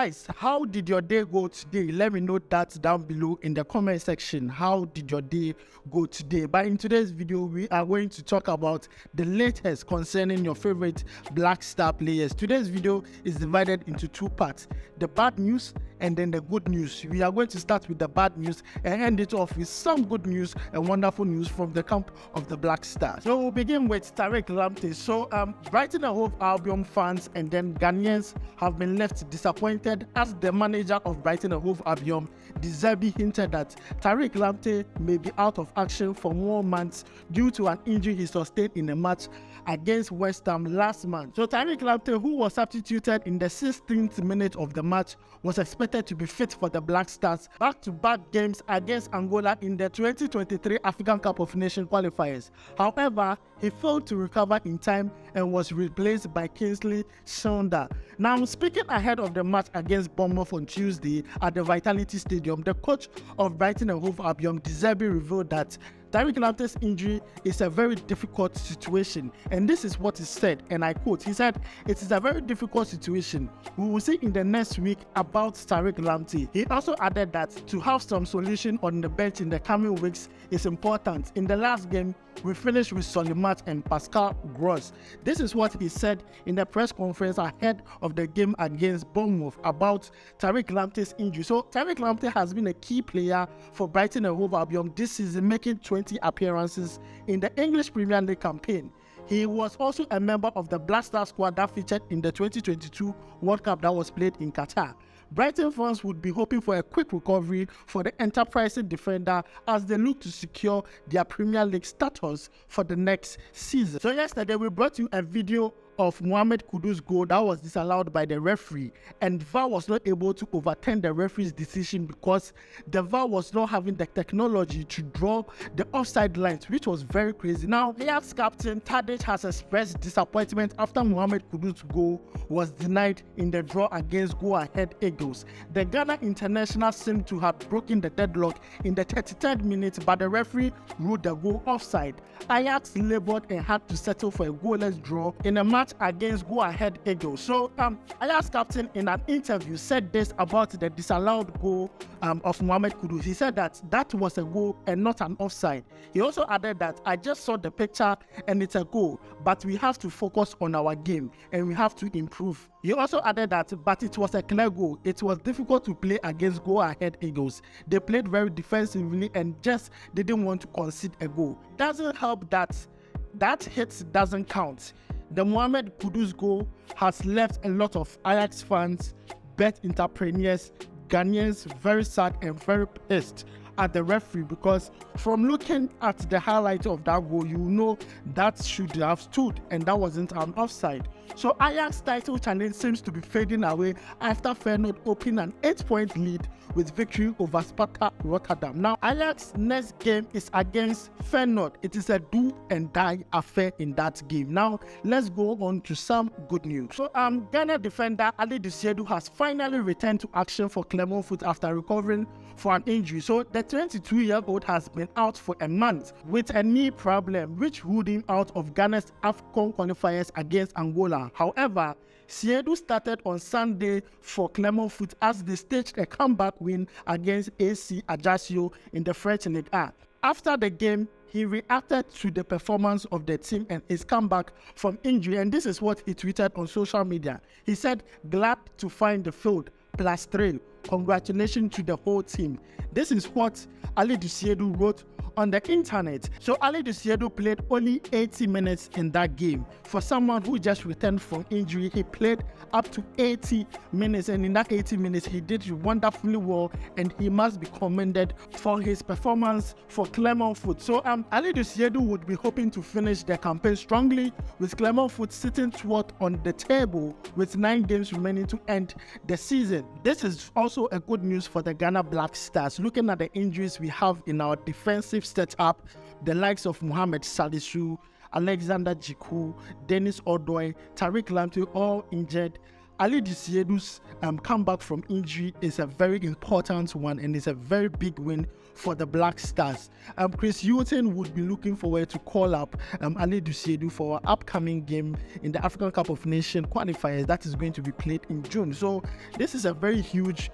guys, how did your day go today? Let me know that down below in the comment section. How did your day go today? But in today's video, we are going to talk about the latest concerning your favorite Black Star players. Today's video is divided into two parts: the bad news and then the good news. We are going to start with the bad news and end it off with some good news and wonderful news from the camp of the Black Stars. So we'll begin with Tariq Lamptey. So Brighton and Hove Albion fans and then Ghanaians have been left disappointed as the manager of Brighton and Hove Albion, De Zerbi, hinted that Tariq Lamptey may be out of action for more months due to an injury he sustained in a match against West Ham last month. So Tariq Lamptey, who was substituted in the 16th minute of the match, was expected to be fit for the Black Stars back-to-back games against Angola in the 2023 African Cup of Nations qualifiers. However, he failed to recover in time and was replaced by Kingsley Shonda. Now, speaking ahead of the match against Bournemouth on Tuesday at the Vitality Stadium, the coach of Brighton and Hove Albion, De Zerbi, revealed that Tariq Lamptey's injury is a very difficult situation, and this is what he said, and I quote, he said, "It is a very difficult situation. We will see in the next week about Tariq Lamptey." He also added that to have some solution on the bench in the coming weeks is important. In the last game, we finished with Solimat and Pascal Gross. This is what he said in the press conference ahead of the game against Bournemouth about Tariq Lamptey's injury. So Tariq Lamptey has been a key player for Brighton and Hove Albion this season, making 20 appearances in the English Premier League campaign. He was also a member of the Black Star squad that featured in the 2022 World Cup that was played in Qatar. Brighton fans would be hoping for a quick recovery for the enterprising defender as they look to secure their Premier League status for the next season. So yesterday we brought you a video of Mohamed Kudus' goal that was disallowed by the referee, and VAR was not able to overturn the referee's decision because the VAR was not having the technology to draw the offside lines, which was very crazy. Now, Ajax captain Tadic has expressed disappointment after Mohamed Kudus' goal was denied in the draw against Go Ahead Eagles. The Ghana international seemed to have broken the deadlock in the 33rd minute, but the referee ruled the goal offside. Ajax labored and had to settle for a goalless draw in a match against Go Ahead Eagles. So Ajax captain in an interview said this about the disallowed goal of Mohamed Kudus. He said that was a goal and not an offside. He also added that, "I just saw the picture and it's a goal, but we have to focus on our game and we have to improve." He also added that, "But it was a clear goal. It was difficult to play against Go Ahead Eagles. They played very defensively and just didn't want to concede a goal." Doesn't help that hit doesn't count. The Mohamed Kudus goal has left a lot of Ajax fans, bet entrepreneurs, Ghanaians very sad and very pissed at the referee, because from looking at the highlight of that goal, you know that should have stood and that wasn't an offside. So Ajax title challenge seems to be fading away after Feyenoord opened an 8-point lead with victory over Sparta Rotterdam. Now Ajax's next game is against Feyenoord. It is a do and die affair in that game. Now let's go on to some good news. So Ghana defender Alidu Seidu has finally returned to action for Clermont Foot after recovering for an injury. So the 22-year-old has been out for a month with a knee problem, which ruled him out of Ghana's AFCON qualifiers against Angola. However, Seidu started on Sunday for Clermont Foot as they staged a comeback win against AC Ajax in the French Ligue 1. After the game, he reacted to the performance of the team and his comeback from injury, and this is what he tweeted on social media. He said, "Glad to find the field, plus thrill. Congratulations to the whole team." This is what Alidu Seidu wrote on the internet. So Alidu Seidu played only 80 minutes in that game. For someone who just returned from injury, he played up to 80 minutes, and in that 80 minutes he did wonderfully well, and he must be commended for his performance for Clermont Foot. So Alidu Seidu would be hoping to finish the campaign strongly, with Clermont Foot sitting 12th on the table with 9 games remaining to end the season. This is also a good news for the Ghana Black Stars. Looking at the injuries we have in our defensive setup, the likes of Mohamed Salisu, Alexander Jiku, Dennis Odoi, Tariq Lamptey, all injured. Alidu Seidu's comeback from injury is a very important one, and it's a very big win for the Black Stars. Chris Hughton would be looking forward to call up Alidu Seidu for our upcoming game in the African Cup of Nations qualifiers that is going to be played in June. So this is a very huge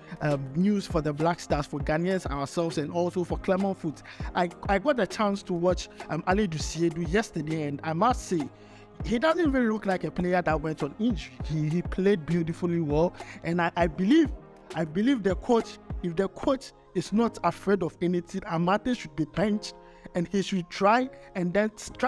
news for the Black Stars, for Ghanaians ourselves, and also for Clermont Foot. I got a chance to watch Alidu Seidu yesterday, and I must say, he doesn't even look like a player that went on injury. He played beautifully well, and I believe the coach, if the coach is not afraid of anything, Amate should be benched and he should try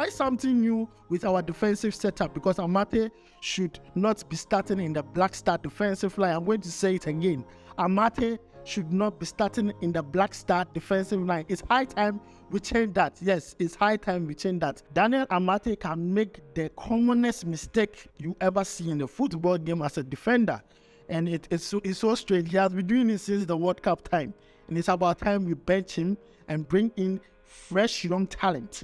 something new with our defensive setup, because Amate should not be starting in the Black Star defensive line. I'm going to say it again. Amate should not be starting in the Black Star defensive line. It's high time we change that. Yes, it's high time we change that. Daniel Amate can make the commonest mistake you ever see in the football game as a defender. And it's so strange. He has been doing it since the World Cup time. And it's about time we bench him and bring in fresh young talent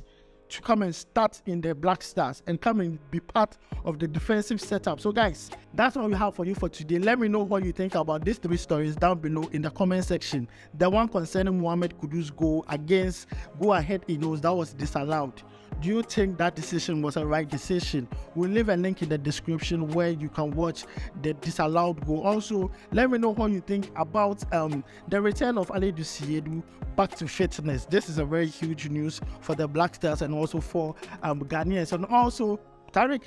to come and start in the Black Stars and come and be part of the defensive setup. So guys, that's all we have for you for today. Let me know what you think about these 3 stories down below in the comment section. The one concerning Mohamed Kudus' goal against Go Ahead Eagles, that was disallowed. Do you think that decision was a right decision? We'll leave a link in the description where you can watch the disallowed goal. Also, let me know what you think about the return of Alidu Seidu back to fitness. This is a very huge news for the Black Stars and also for Ghanaians. And also, Tariq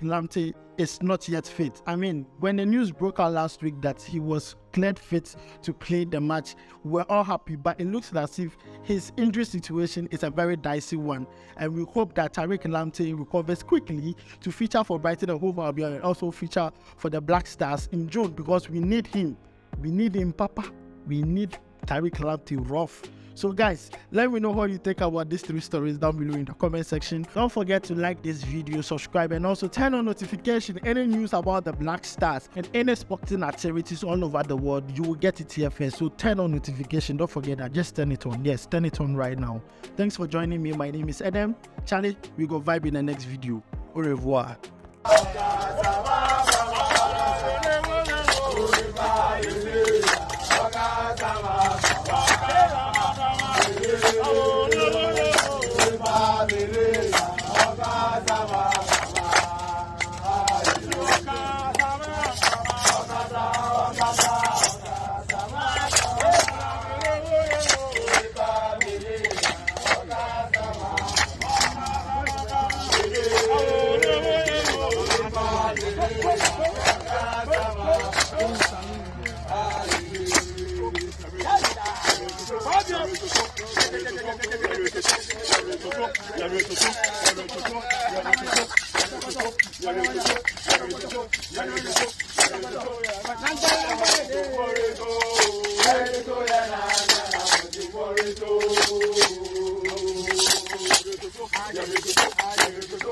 Lamptey is not yet fit. I mean, when the news broke out last week that he was cleared fit to play the match, we're all happy, but it looks as if his injury situation is a very dicey one, and we hope that Tariq Lamptey recovers quickly to feature for Brighton and Hove Albion and also feature for the Black Stars in June, because we need him. We need him, Papa. We need Tariq Lamptey rough. So guys, let me know what you think about these 3 stories down below in the comment section. Don't forget to like this video, subscribe, and also turn on notification. Any news about the Black Stars and any sporting activities all over the world, you will get it here first. So turn on notification. Don't forget that. Just turn it on. Yes, turn it on right now. Thanks for joining me. My name is Adam. Charlie, we go vibe in the next video. Au revoir.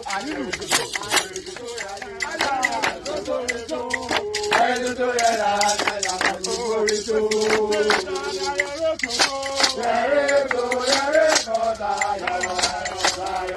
Alidu Seidu.